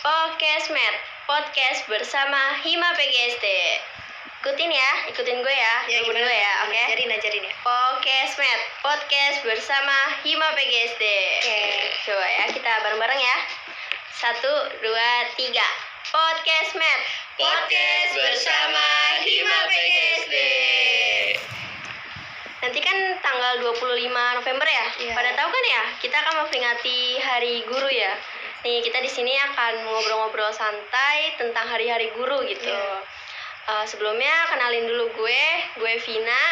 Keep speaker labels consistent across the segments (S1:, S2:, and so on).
S1: Podcast Med, podcast bersama Hima PGSD. Ikutin gue ya.
S2: Ya
S1: Gue
S2: gimana?
S1: dulu ya, oke?
S2: Ajarin ya.
S1: Podcast Med, podcast bersama Hima PGSD.
S2: Oke.
S1: Coba ya, kita bareng-bareng ya. 1, 2, 3. Podcast Med, podcast bersama Hima PGSD. Nanti kan tanggal 25 November ya.
S2: Iya.
S1: Pada tahu kan ya, kita akan memperingati Hari Guru ya. Nih, kita di sini akan ngobrol-ngobrol santai tentang hari-hari guru gitu.
S2: Iya.
S1: Sebelumnya kenalin dulu gue Vina.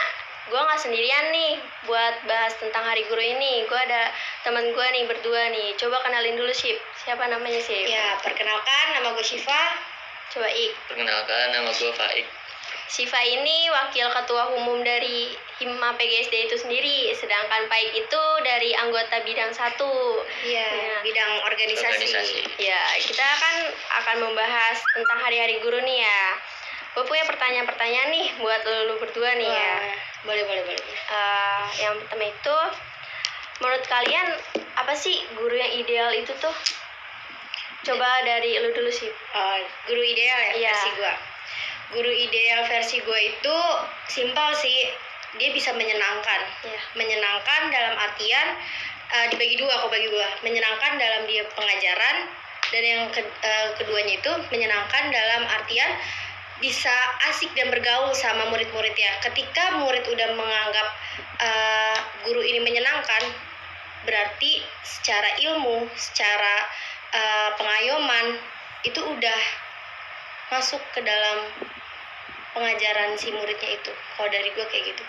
S1: Gue nggak sendirian nih buat bahas tentang Hari Guru ini. Gue ada teman gue nih berdua nih. Coba kenalin dulu Sip. Siapa namanya Sip?
S2: Ya, perkenalkan nama gue Syifa.
S1: Coba Ik.
S3: Perkenalkan, nama gue Faik.
S1: Syifa ini wakil ketua umum dari Hima PGSD itu sendiri, sedangkan Paik itu dari anggota bidang 1.
S2: Iya,
S1: Ya.
S2: bidang organisasi.
S1: Ya, kita akan membahas tentang hari-hari guru nih ya. Gue punya pertanyaan-pertanyaan nih buat lu berdua nih ya.
S2: Wah, boleh.
S1: Yang pertama itu, menurut kalian apa sih guru yang ideal itu tuh? Coba dari lu dulu sih.
S2: Guru ideal ya
S1: Iya.
S2: versi gue. Guru ideal versi gue itu simpel sih. Dia bisa menyenangkan.
S1: Iya.
S2: Menyenangkan dalam artian dibagi dua aku bagi gue. Menyenangkan dalam dia pengajaran, dan yang keduanya itu menyenangkan dalam artian bisa asik dan bergaul sama murid-muridnya. Ketika murid udah menganggap guru ini menyenangkan, berarti secara ilmu, secara pengayoman itu udah masuk ke dalam pengajaran si muridnya itu. Kalau dari gue kayak gitu.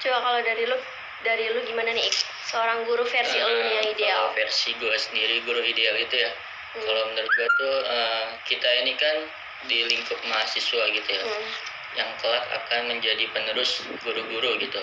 S1: Coba kalau dari lu gimana nih Ik? Seorang guru versi lu nih yang ideal.
S3: Kalau versi gue sendiri, guru ideal itu ya, kalau menurut gue tuh kita ini kan di lingkup mahasiswa gitu ya, yang kelak akan menjadi penerus guru-guru gitu.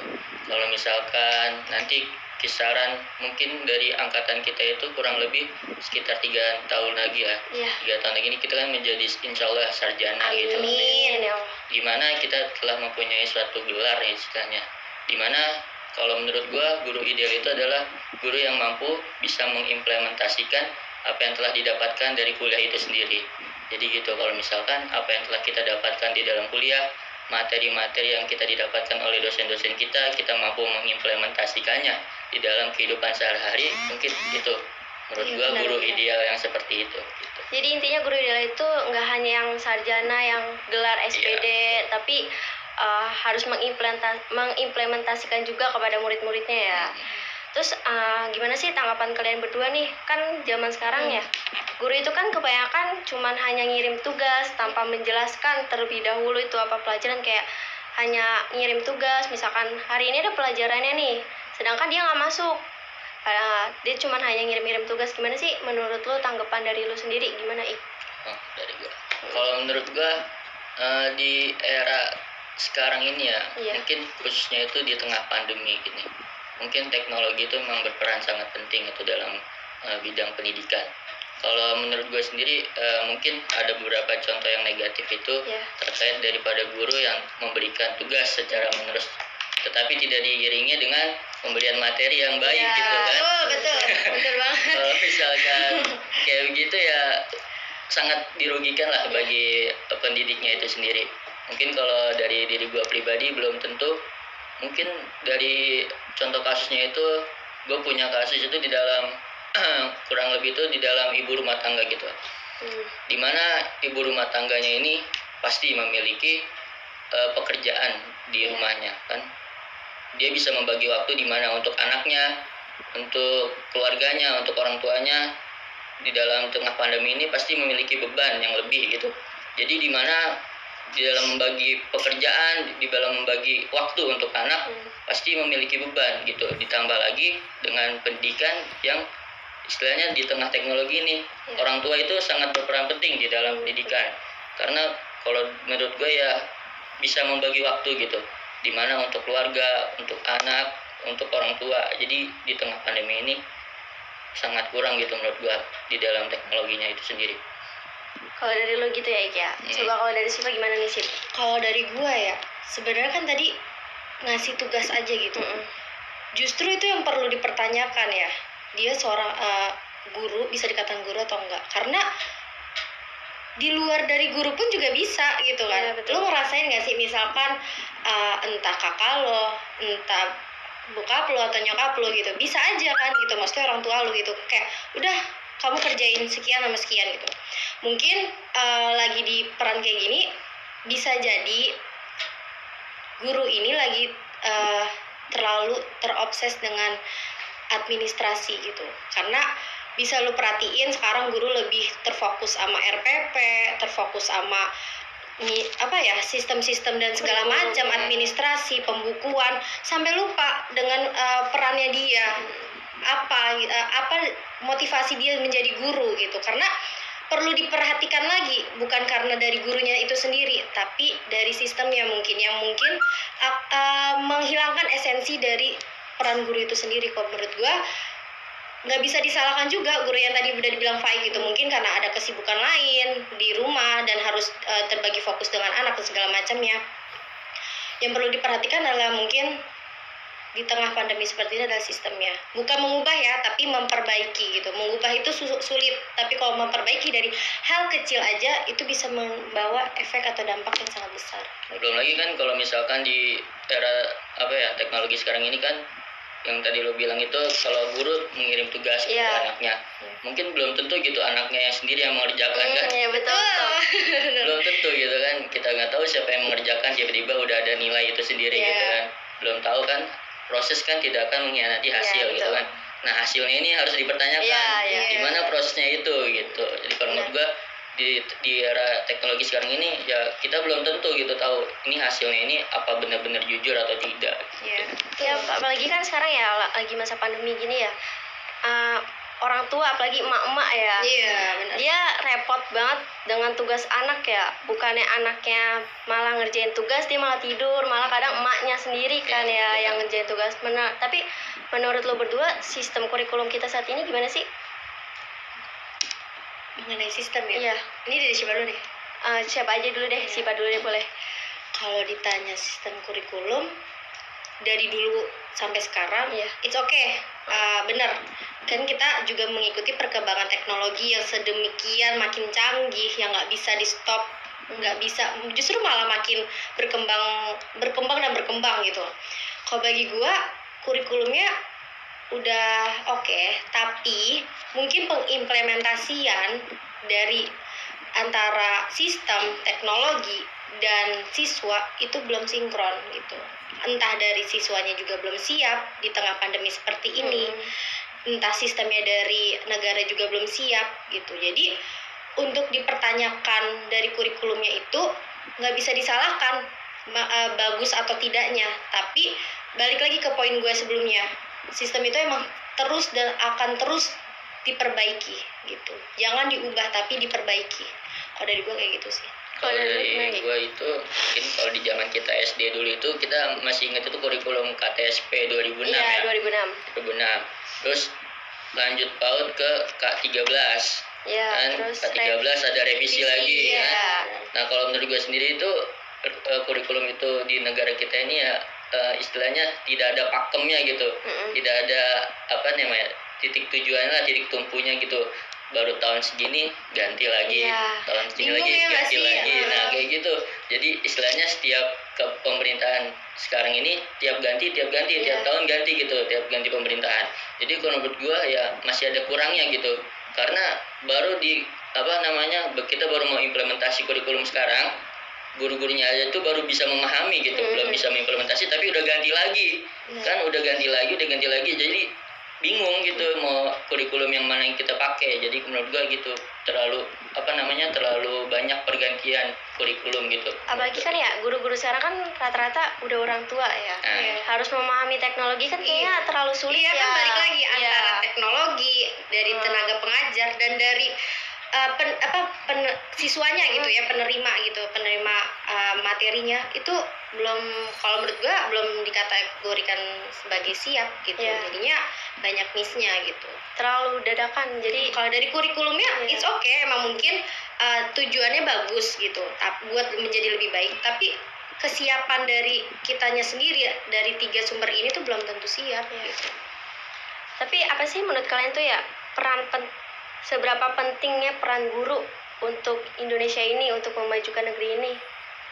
S3: Kalau misalkan nanti kisaran mungkin dari angkatan kita itu kurang lebih sekitar 3 tahun lagi ya.
S1: Iya.
S3: 3 tahun lagi ini kita kan menjadi insya Allah sarjana gitu.
S1: Amin ya Allah.
S3: Dimana kita telah mempunyai suatu gelar ya istilahnya. Dimana kalau menurut gua guru ideal itu adalah guru yang mampu bisa mengimplementasikan apa yang telah didapatkan dari kuliah itu sendiri. Jadi gitu, kalau misalkan apa yang telah kita dapatkan di dalam kuliah, materi-materi yang kita didapatkan oleh dosen-dosen kita mampu mengimplementasikannya di dalam kehidupan sehari-hari, mungkin itu menurut
S2: Iya,
S3: gua
S2: benar,
S3: guru
S2: benar.
S3: ideal yang seperti itu gitu.
S1: Jadi intinya guru ideal itu nggak hanya yang sarjana, yang gelar SPD, tapi harus mengimplementasikan juga kepada murid-muridnya ya. Terus gimana sih tanggapan kalian berdua nih? Kan zaman sekarang ya, guru itu kan kebanyakan cuman hanya ngirim tugas tanpa menjelaskan terlebih dahulu itu apa pelajaran, kayak hanya ngirim tugas, misalkan hari ini ada pelajarannya nih, sedangkan dia nggak masuk. Dia cuman hanya ngirim-ngirim tugas. Gimana sih menurut lu, tanggapan dari lu sendiri gimana Ik?
S3: Dari gua. Kalau menurut gua di era sekarang ini ya,
S1: Iya.
S3: mungkin khususnya itu di tengah pandemi gini, mungkin teknologi itu memang berperan sangat penting itu dalam bidang pendidikan. Kalau menurut gue sendiri mungkin ada beberapa contoh yang negatif itu
S1: Iya.
S3: terkait daripada guru yang memberikan tugas secara menerus, tetapi tidak diiringi dengan pemberian materi yang baik
S2: Ya,
S3: gitu kan.
S2: betul banget.
S3: Kalau misalkan kayak begitu ya sangat dirugikan lah bagi pendidiknya itu sendiri. Mungkin kalau dari diri gue pribadi belum tentu, mungkin dari contoh kasusnya itu gue punya kasus itu di dalam kurang lebih itu di dalam ibu rumah tangga gitu, dimana ibu rumah tangganya ini pasti memiliki pekerjaan di rumahnya kan. Dia bisa membagi waktu di mana untuk anaknya, untuk keluarganya, untuk orang tuanya. Di dalam tengah pandemi ini pasti memiliki beban yang lebih gitu. Jadi di mana di dalam membagi pekerjaan, di dalam membagi waktu untuk anak pasti memiliki beban gitu. Ditambah lagi dengan pendidikan yang istilahnya di tengah teknologi ini, orang tua itu sangat berperan penting di dalam pendidikan. Karena kalau menurut gue ya bisa membagi waktu gitu, dimana untuk keluarga, untuk anak, untuk orang tua. Jadi di tengah pandemi ini sangat kurang gitu menurut gue di dalam teknologinya itu sendiri.
S1: Kalau dari lu gitu ya Ik ya. Coba kalau dari Siva gimana nih Sip?
S2: Kalau dari gue ya, sebenarnya kan tadi ngasih tugas aja gitu. Justru itu yang perlu dipertanyakan ya. Dia seorang guru, bisa dikatakan guru atau enggak? Karena di luar dari guru pun juga bisa gitu kan.
S1: Iya, betul.
S2: Lo ngerasain nggak sih misalkan entah kakak lo, entah bokap lo atau nyokap lo gitu, bisa aja kan gitu, maksudnya orang tua lo gitu, kayak udah kamu kerjain sekian sama sekian gitu. Mungkin lagi di peran kayak gini bisa jadi guru ini lagi terlalu terobses dengan administrasi gitu, karena bisa lu perhatiin sekarang guru lebih terfokus sama RPP, terfokus sama sistem-sistem dan segala macam administrasi, pembukuan, sampai lupa dengan perannya dia, apa motivasi dia menjadi guru gitu. Karena perlu diperhatikan lagi, bukan karena dari gurunya itu sendiri, tapi dari sistemnya yang mungkin menghilangkan esensi dari peran guru itu sendiri. Kalau menurut gua nggak bisa disalahkan juga guru yang tadi udah dibilang Faik gitu, mungkin karena ada kesibukan lain di rumah dan harus terbagi fokus dengan anak dan segala macamnya. Yang perlu diperhatikan adalah mungkin di tengah pandemi seperti ini adalah sistemnya, bukan mengubah ya, tapi memperbaiki gitu. Mengubah itu sulit, tapi kalau memperbaiki dari hal kecil aja itu bisa membawa efek atau dampak yang sangat besar.
S3: Belum lagi kan kalau misalkan di era teknologi sekarang ini kan, yang tadi lo bilang itu kalau guru mengirim tugas ke anaknya, mungkin belum tentu gitu anaknya yang sendiri yang mengerjakan kan.
S1: Iya betul.
S3: Belum tentu gitu kan, kita nggak tahu siapa yang mengerjakan, tiba-tiba udah ada nilai itu sendiri gitu kan. Belum tahu kan, proses kan tidak akan mengkhianati hasil gitu kan. Nah hasilnya ini harus dipertanyakan, gimana prosesnya itu gitu. Jadi kalau menurut gua di era teknologi sekarang ini ya kita belum tentu gitu tahu ini hasilnya ini apa benar-benar jujur atau tidak gitu.
S1: Ya apalagi kan sekarang ya lagi masa pandemi gini ya, orang tua apalagi emak-emak ya,
S2: benar.
S1: Dia repot banget dengan tugas anak ya, bukannya anaknya malah ngerjain tugas, dia malah tidur, malah kadang emaknya sendiri kan yang ngerjain tugas. Tapi menurut lo berdua sistem kurikulum kita saat ini gimana sih?
S2: Mengenai sistem ya?
S1: Iya.
S2: Ini dari siapa dulu nih?
S1: Siapa aja dulu deh, Siapa dulu deh boleh.
S2: Kalau ditanya sistem kurikulum dari dulu sampai sekarang, it's okay. Benar. Kan kita juga mengikuti perkembangan teknologi yang sedemikian makin canggih, yang nggak bisa di stop, nggak bisa, justru malah makin berkembang gitu. Kalau bagi gua kurikulumnya udah oke, tapi mungkin pengimplementasian dari antara sistem teknologi dan siswa itu belum sinkron gitu. Entah dari siswanya juga belum siap di tengah pandemi seperti ini, entah sistemnya dari negara juga belum siap gitu. Jadi untuk dipertanyakan dari kurikulumnya itu nggak bisa disalahkan bagus atau tidaknya, tapi balik lagi ke poin gue sebelumnya, sistem itu emang terus dan akan terus diperbaiki gitu. Jangan diubah tapi diperbaiki. Kalau dari gue kayak gitu sih.
S3: Kalau dari gue itu mungkin kalau di zaman kita SD dulu itu kita masih ingat itu kurikulum KTSP 2006
S1: ya.
S3: 2006. Terus lanjut PAUD ke K13. Kan K13 ada revisi lagi kan. Nah, kalau menurut gue sendiri itu kurikulum itu di negara kita ini ya istilahnya tidak ada pakemnya gitu. Tidak ada titik tujuannya lah, titik tumpunya gitu. Baru tahun segini ganti lagi, tahun segini lagi ganti lagi. Nah kayak gitu. Jadi istilahnya setiap pemerintahan sekarang ini tiap tahun ganti gitu, tiap ganti pemerintahan. Jadi kalau menurut gua ya masih ada kurangnya gitu. Karena baru kita baru mau implementasi kurikulum sekarang, guru-gurunya aja tuh baru bisa memahami gitu, belum bisa mengimplementasi tapi udah ganti lagi. Kan udah ganti lagi. Jadi bingung gitu mau kurikulum yang mana yang kita pakai. Jadi menurut gua gitu terlalu banyak pergantian kurikulum gitu.
S1: Apalagi kan ya guru-guru sekarang kan rata-rata udah orang tua ya. Harus memahami teknologi kan kayaknya terlalu sulit ya.
S2: Kan balik lagi antara teknologi dari tenaga pengajar dan dari siswanya gitu ya, penerima materinya itu belum, kalau menurut gua belum dikategorikan sebagai siap gitu. Jadinya banyak miss-nya gitu,
S1: terlalu dadakan. Jadi
S2: kalau dari kurikulumnya it's okay, emang mungkin tujuannya bagus gitu buat menjadi lebih baik, tapi kesiapan dari kitanya sendiri dari 3 sumber ini tuh belum tentu siap gitu.
S1: Tapi apa sih menurut kalian tuh ya seberapa pentingnya peran guru untuk Indonesia ini, untuk memajukan negeri ini?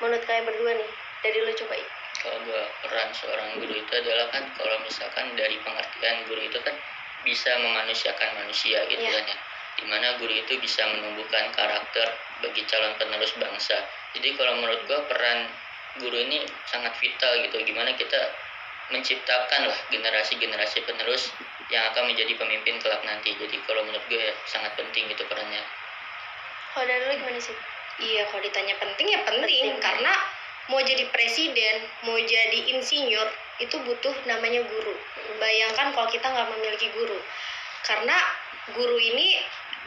S1: Menurut kalian berdua nih, dari lu coba.
S3: Kalau gue, peran seorang guru itu adalah kan, kalau misalkan dari pengertian guru itu kan bisa memanusiakan manusia gitu
S1: Iya.
S3: kan ya, dimana guru itu bisa menumbuhkan karakter bagi calon penerus bangsa. Jadi kalau menurut gue peran guru ini sangat vital gitu, gimana kita menciptakan lah generasi-generasi penerus yang akan menjadi pemimpin kelak nanti. Jadi kalau menurut gue ya sangat penting gitu perannya.
S1: Kalau dari lu gimana sih?
S2: Iya, kalau ditanya penting ya penting,
S1: Penting.
S2: karena mau jadi presiden, mau jadi insinyur, itu butuh namanya guru. Bayangkan kalau kita nggak memiliki guru, karena guru ini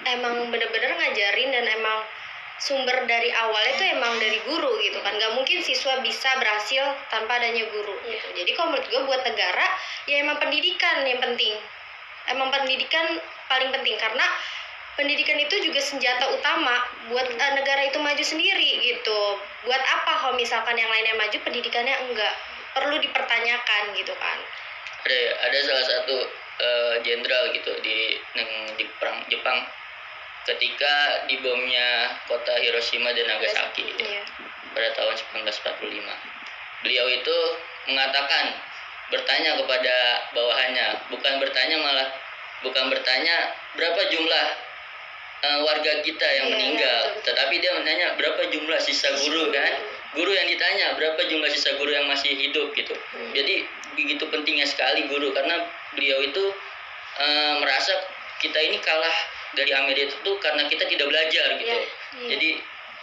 S2: emang bener-bener ngajarin dan emang sumber dari awalnya itu emang dari guru gitu kan. Nggak mungkin siswa bisa berhasil tanpa adanya guru gitu. Jadi kalau menurut gue buat negara ya emang pendidikan yang penting, emang pendidikan paling penting, karena pendidikan itu juga senjata utama buat negara itu maju sendiri gitu. Buat apa kalau misalkan yang lainnya maju, pendidikannya enggak? Perlu dipertanyakan gitu kan.
S3: Ada salah satu jenderal gitu di perang Jepang ketika dibomnya kota Hiroshima dan Nagasaki gitu,
S2: Iya.
S3: pada tahun 1945. Beliau itu mengatakan, bertanya kepada bawahannya, bukan bertanya berapa jumlah warga kita yang
S2: Iya,
S3: meninggal,
S1: betul.
S3: tetapi dia menanya berapa jumlah sisa guru kan. Guru yang ditanya berapa jumlah sisa guru yang masih hidup gitu. Jadi begitu pentingnya sekali guru, karena beliau itu merasa kita ini kalah dari Amerika itu karena kita tidak belajar gitu.
S1: Iya,
S2: iya.
S3: Jadi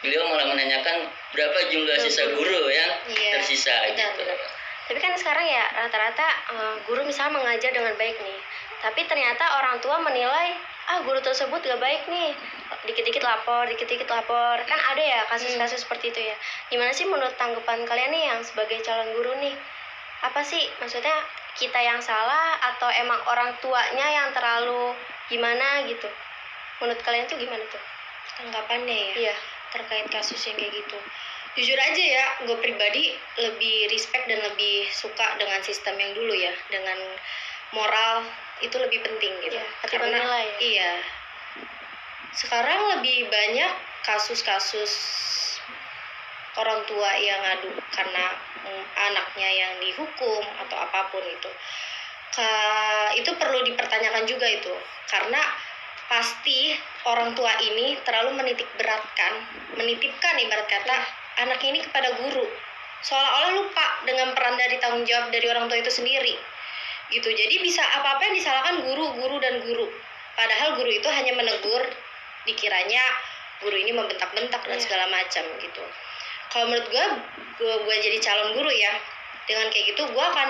S3: beliau malah menanyakan berapa jumlah sisa guru yang
S2: Iya,
S3: tersisa
S2: benar,
S3: gitu.
S2: benar.
S1: Tapi kan sekarang ya rata-rata guru misalnya mengajar dengan baik nih, tapi ternyata orang tua menilai guru tersebut gak baik nih, dikit-dikit lapor, kan ada ya kasus-kasus seperti itu ya. Gimana sih menurut tanggapan kalian nih yang sebagai calon guru nih? Apa sih maksudnya, kita yang salah atau emang orang tuanya yang terlalu gimana gitu? Menurut kalian tuh gimana tuh?
S2: Tanggapannya ya
S1: Iya.
S2: terkait kasus yang kayak gitu. Jujur aja ya, gue pribadi lebih respect dan lebih suka dengan sistem yang dulu ya, dengan moral itu lebih penting gitu.
S1: Iya, ketimbang nilai ya.
S2: Iya. Sekarang lebih banyak kasus-kasus orang tua yang ngadu karena anaknya yang dihukum atau apapun itu. Itu perlu dipertanyakan juga itu, karena pasti orang tua ini terlalu menitipkan ibarat kata anaknya ini kepada guru, seolah-olah lupa dengan peran dari tanggung jawab dari orang tua itu sendiri gitu. Jadi bisa apa-apa yang disalahkan guru dan guru, padahal guru itu hanya menegur, dikiranya guru ini membentak-bentak dan segala macam gitu. Kalau menurut gue jadi calon guru ya, dengan kayak gitu gue akan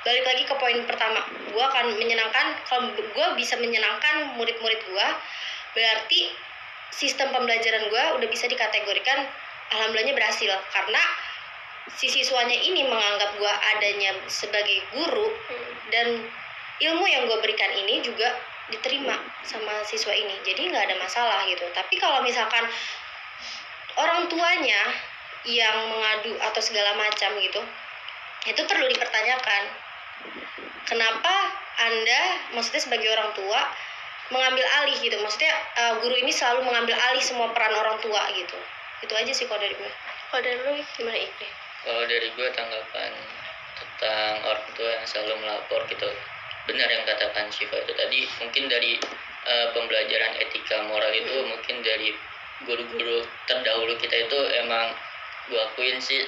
S2: balik lagi ke poin pertama, gue akan menyenangkan. Kalau gue bisa menyenangkan murid-murid gue, berarti sistem pembelajaran gue udah bisa dikategorikan alhamdulillahnya berhasil, karena si siswanya ini menganggap gue adanya sebagai guru, dan ilmu yang gue berikan ini juga diterima sama siswa ini, jadi nggak ada masalah gitu. Tapi kalau misalkan orang tuanya yang mengadu atau segala macam gitu, itu perlu dipertanyakan. Kenapa Anda, maksudnya sebagai orang tua, mengambil alih gitu? Maksudnya guru ini selalu mengambil alih semua peran orang tua gitu. Itu aja sih kalau dari gue.
S1: Kalau dari lu gimana Ikri?
S3: Kalau dari gue tanggapan tentang orang tua yang selalu melapor gitu, benar yang katakan Syifa itu tadi. Mungkin dari pembelajaran etika moral itu mungkin dari guru-guru terdahulu kita itu emang gue akuin sih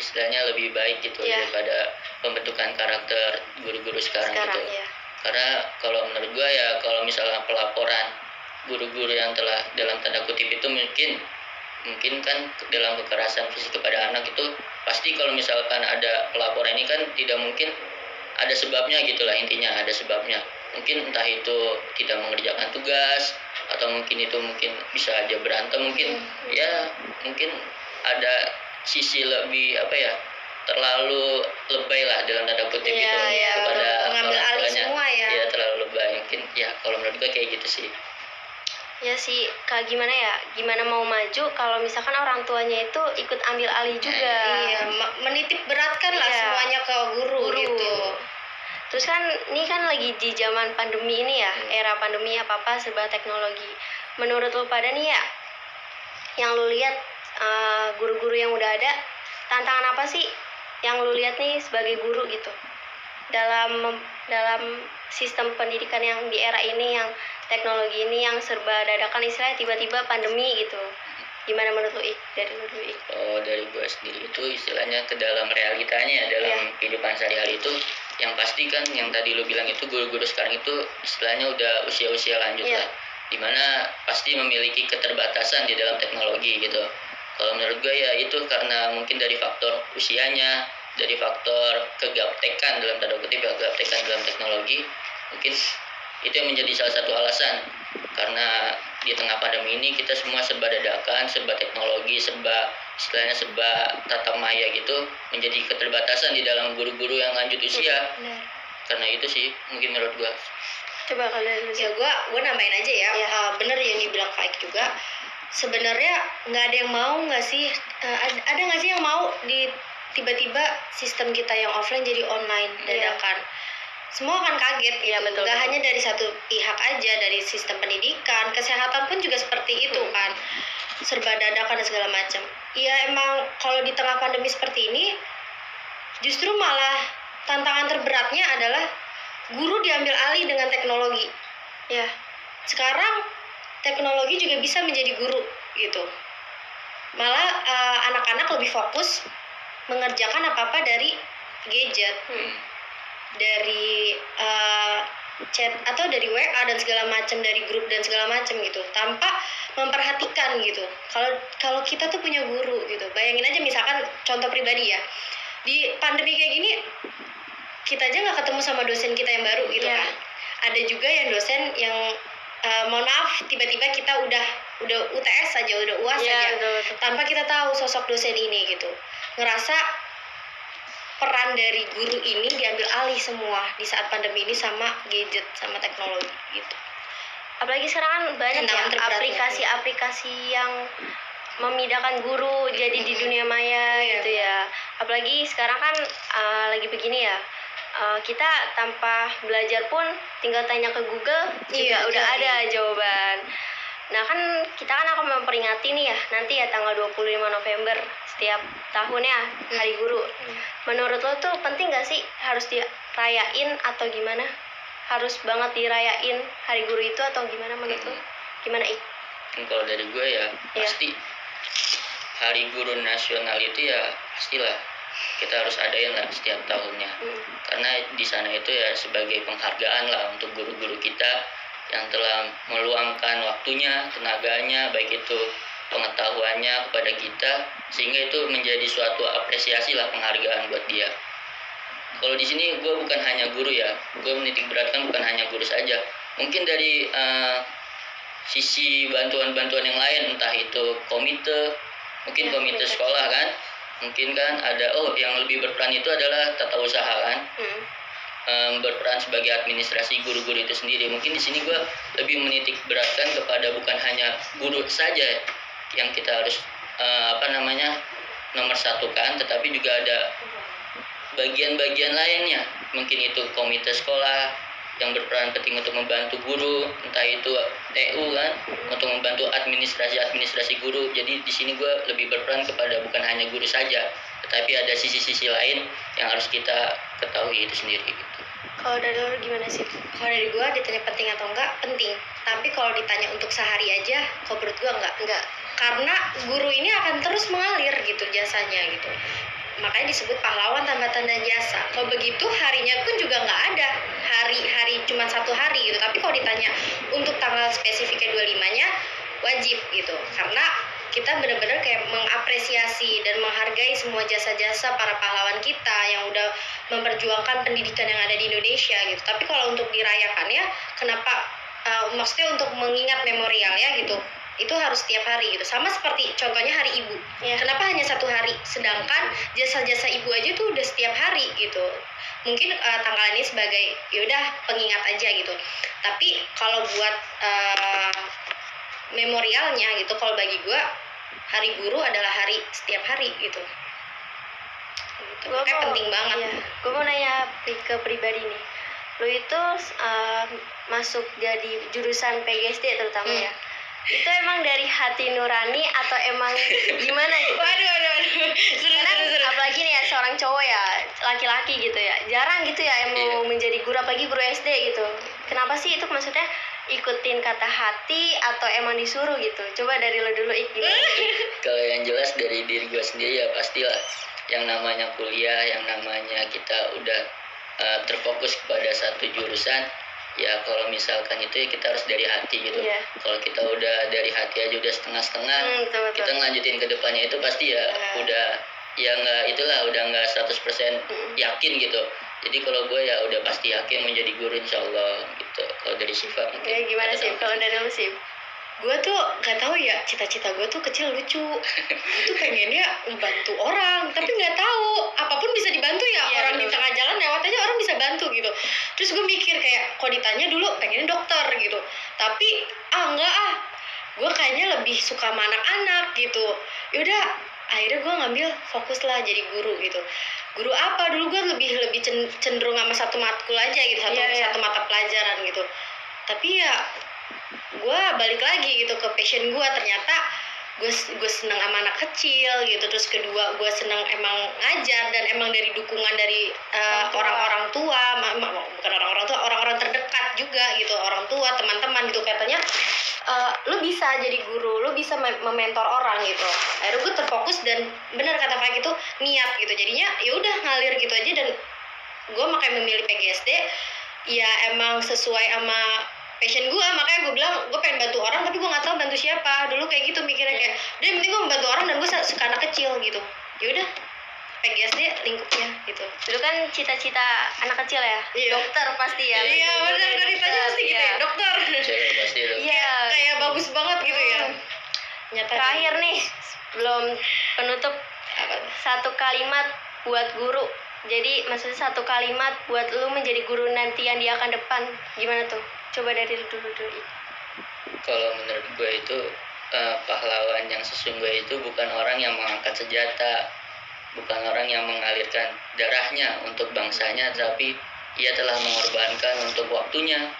S3: istilahnya lebih baik gitu daripada pembentukan karakter guru-guru sekarang gitu.
S1: Iya.
S3: Karena kalau menurut gue ya, kalau misalnya pelaporan guru-guru yang telah dalam tanda kutip itu mungkin kan dalam kekerasan fisik kepada anak itu, pasti kalau misalkan ada pelaporan ini kan tidak mungkin ada sebabnya gitulah, intinya ada sebabnya. Mungkin entah itu tidak mengerjakan tugas, atau mungkin bisa aja berantem, mungkin ada sisi lebih terlalu lebay lah dalam tanda kutip gitu kepada
S2: mengambil alih semua ya.
S3: Iya, terlalu lebay mungkin ya. Kalau menurut gue kayak gitu sih.
S1: Ya sih, gimana ya, gimana mau maju kalau misalkan orang tuanya itu ikut ambil alih juga.
S2: Iya, menitip beratkan lah semuanya ke guru gitu.
S1: Terus kan ini kan lagi di zaman pandemi ini ya, era pandemi, apa-apa serba teknologi. menurut lu pada nih ya, yang lu lihat guru-guru yang udah ada, tantangan apa sih yang lu lihat nih sebagai guru gitu dalam sistem pendidikan yang di era ini, yang teknologi ini yang serba dadakan, istilahnya tiba-tiba pandemi gitu. Gimana menurut lu, dari lu dulu,
S3: Dari gue sendiri itu istilahnya ke dalam realitanya, dalam kehidupan sehari-hari itu yang pasti kan yang tadi lu bilang itu guru-guru sekarang itu istilahnya udah usia-usia lanjut lah, dimana pasti memiliki keterbatasan di dalam teknologi gitu. Kalau menurut gue ya itu karena mungkin dari faktor usianya, dari faktor kegaptekan dalam tanda kutip ya, kegaptekan dalam teknologi, mungkin itu yang menjadi salah satu alasan. Karena di tengah pandemi ini kita semua serba dadakan, serba teknologi, istilahnya serba tatap maya gitu, menjadi keterbatasan di dalam guru-guru yang lanjut usia.
S2: Benar.
S3: Karena itu sih mungkin menurut gua.
S1: Coba kalian
S2: Ya gue nambahin aja ya. Bener yang dibilang Faik juga. Sebenarnya nggak ada yang mau nggak sih? Ada nggak sih yang mau di tiba-tiba sistem kita yang offline jadi online dadakan? Semua akan kaget gitu.
S1: Betul,
S2: Gak
S1: betul.
S2: hanya dari satu pihak aja, dari sistem pendidikan, kesehatan pun juga seperti itu kan, serba dadakan dan segala macam. Ya emang kalau di tengah pandemi seperti ini, justru malah tantangan terberatnya adalah guru diambil alih dengan teknologi.
S1: ya
S2: Sekarang teknologi juga bisa menjadi guru gitu. Malah anak-anak lebih fokus mengerjakan apa-apa dari gadget, dari chat atau dari WA dan segala macam, dari grup dan segala macam gitu, tanpa memperhatikan gitu. Kalau kita tuh punya guru gitu, bayangin aja misalkan contoh pribadi ya, di pandemi kayak gini kita aja nggak ketemu sama dosen kita yang baru gitu kan. Ada juga yang dosen yang mohon maaf tiba-tiba kita udah UTS aja, udah UAS aja,
S1: betul.
S2: tanpa kita tahu sosok dosen ini gitu. Ngerasa peran dari guru ini diambil alih semua di saat pandemi ini sama gadget, sama teknologi gitu.
S1: Apalagi sekarang kan banyak
S2: Tantangan
S1: ya
S2: terberatnya.
S1: aplikasi-aplikasi yang memindahkan guru jadi di dunia maya gitu ya. Apalagi sekarang kan lagi begini ya, kita tanpa belajar pun tinggal tanya ke Google juga udah ada jawaban. Nah kan kita kan akan memperingati nih ya nanti ya tanggal 25 November setiap tahunnya Hari Guru. Menurut lo tuh penting gak sih harus dirayain atau gimana? Harus banget dirayain Hari Guru itu atau gimana menurut lo? Gimana
S3: Kalau dari gue ya pasti Hari Guru Nasional itu ya pastilah kita harus adain lah setiap tahunnya. Karena di sana itu ya sebagai penghargaan lah untuk guru-guru kita yang telah meluangkan waktunya, tenaganya, baik itu pengetahuannya kepada kita, sehingga itu menjadi suatu apresiasi lah, penghargaan buat dia. Kalau di sini gue bukan hanya guru ya, gue menitik beratkan bukan hanya guru saja. Mungkin dari sisi bantuan-bantuan yang lain, entah itu komite, mungkin komite sekolah kan, mungkin kan ada yang lebih berperan itu adalah tata usaha kan. Berperan sebagai administrasi guru-guru itu sendiri. Mungkin di sini gue lebih menitik beratkan kepada bukan hanya guru saja yang kita harus nomor satukan, tetapi juga ada bagian-bagian lainnya. Mungkin itu komite sekolah yang berperan penting untuk membantu guru, entah itu TU kan, untuk membantu administrasi guru. Jadi di sini gue lebih berperan kepada bukan hanya guru saja, tetapi ada sisi-sisi lain yang harus kita ketahui itu sendiri gitu.
S1: Kalau dari lo gimana sih?
S2: Kalau dari gue ditanya penting atau enggak, penting. Tapi kalau ditanya untuk sehari aja, kalau menurut gue enggak. Karena guru ini akan terus mengalir gitu jasanya gitu. Makanya disebut pahlawan tanpa tanda jasa. Kalau begitu harinya pun juga nggak ada. Hari cuma satu hari gitu. Tapi kalau ditanya untuk tanggal spesifiknya 25-nya, wajib gitu. Karena kita benar-benar kayak mengapresiasi dan menghargai semua jasa-jasa para pahlawan kita yang udah memperjuangkan pendidikan yang ada di Indonesia gitu. Tapi kalau untuk dirayakannya, kenapa maksudnya untuk mengingat memorialnya gitu, itu harus setiap hari gitu. Sama seperti contohnya Hari Ibu. Kenapa hanya satu hari? Sedangkan jasa-jasa ibu aja tuh udah setiap hari gitu. Mungkin tanggal ini sebagai yaudah pengingat aja gitu. Tapi kalau buat memorialnya gitu, kalau bagi gue Hari Guru adalah hari setiap hari gitu. Kayak penting banget.
S1: Gue mau nanya ke pribadi nih. Lo itu masuk jadi jurusan PGSD terutama ya. Itu emang dari hati nurani atau emang gimana gitu?
S2: Waduh. Seru.
S1: Apalagi nih ya seorang cowok ya, laki-laki gitu ya, jarang gitu ya yang mau menjadi guru, apalagi guru SD gitu. Kenapa sih itu maksudnya ikutin kata hati atau emang disuruh gitu? Coba dari lo dulu, gimana?
S3: Kalau yang jelas dari diri gue sendiri ya pastilah yang namanya kuliah, yang namanya kita udah terfokus kepada satu jurusan, ya kalau misalkan itu ya kita harus dari hati gitu.
S1: Iya.
S3: Kalau kita udah dari hati aja udah setengah-setengah,
S1: Betul.
S3: kita ngelanjutin ke depannya itu pasti ya udah ya nggak itulah udah nggak 100% yakin gitu. Jadi kalau gue ya udah pasti yakin menjadi guru insya Allah gitu. Kalau dari Syifa mungkin.
S1: Ya gimana sih kalau dari lo sih?
S2: Gue tuh gak tahu ya, cita-cita gue tuh kecil lucu. Gue tuh pengennya ngebantu orang, tapi nggak tahu apapun bisa dibantu ya.
S1: Iya,
S2: Orang di
S1: betul.
S2: tengah jalan lewat aja orang bisa bantu gitu. Terus gue mikir kayak, kok ditanya dulu pengennya dokter gitu, tapi enggak gue kayaknya lebih suka sama anak-anak gitu. Yaudah, akhirnya gue ngambil fokus lah jadi guru gitu. Guru apa? Dulu gue lebih cenderung sama satu matkul aja gitu, satu mata pelajaran gitu. Tapi ya gue balik lagi gitu ke passion gue. Ternyata gue seneng sama anak kecil gitu. Terus kedua gue seneng emang ngajar, dan emang dari dukungan dari orang-orang tua, bukan orang-orang tua, orang-orang terdekat juga gitu, orang tua, teman-teman gitu. Katanya lu bisa jadi guru, lu bisa mementor orang gitu. Akhirnya gue terfokus, dan benar kata Fak itu niat gitu. Jadinya ya udah ngalir gitu aja, dan gue makanya memilih PGSD ya emang sesuai sama passion gue. Makanya gue bilang gue pengen bantu orang, tapi gue nggak tahu bantu siapa. Dulu kayak gitu mikirnya, kayak udah yang penting gue membantu orang, dan gue suka anak kecil gitu. Ya udah, PGSD lingkupnya gitu.
S1: Dulu kan cita-cita anak kecil ya,
S2: Iya.
S1: dokter pasti ya.
S2: Iya benar, dari tadi pasti gitu ya, dokter.
S3: Cewek pasti itu.
S1: Iya.
S2: Kayak bagus banget gitu ya. Nyata
S1: Terakhir nih, belum penutup,
S2: apa?
S1: satu kalimat buat guru. Jadi maksudnya satu kalimat buat lu menjadi guru nanti yang di akan depan, gimana tuh? Coba dari lu dulu.
S3: Kalau menurut gue itu pahlawan yang sesungguhnya itu bukan orang yang mengangkat senjata, bukan orang yang mengalirkan darahnya untuk bangsanya, tapi ia telah mengorbankan untuk waktunya,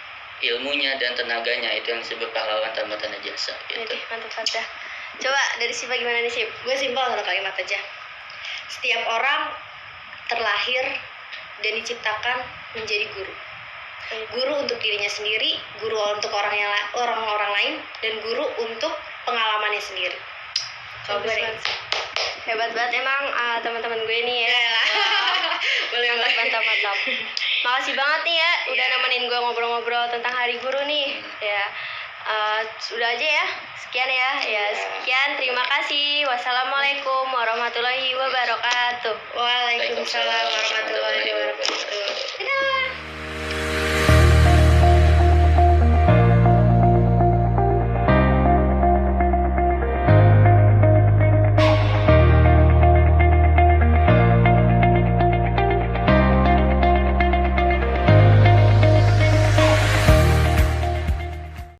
S3: ilmunya, dan tenaganya. Itu yang disebut pahlawan tanpa tanda jasa gitu.
S1: Jadi mantap dah. Coba dari Siva gimana nih Sip?
S2: Gue simpel satu kalimat aja. Setiap orang terlahir dan diciptakan menjadi guru. Guru untuk dirinya sendiri, guru untuk orang-orang lain, dan guru untuk pengalamannya sendiri. Coba deh.
S1: Hebat banget emang teman-teman gue nih ya.
S2: Boleh
S1: Mantap. Makasih banget nih ya udah
S2: Iya.
S1: nemenin gue ngobrol-ngobrol tentang Hari Guru nih. Ya. Sudah aja ya. Sekian ya. Ya, sekian. Terima kasih. Wassalamualaikum warahmatullahi wabarakatuh.
S2: Waalaikumsalam warahmatullahi wabarakatuh.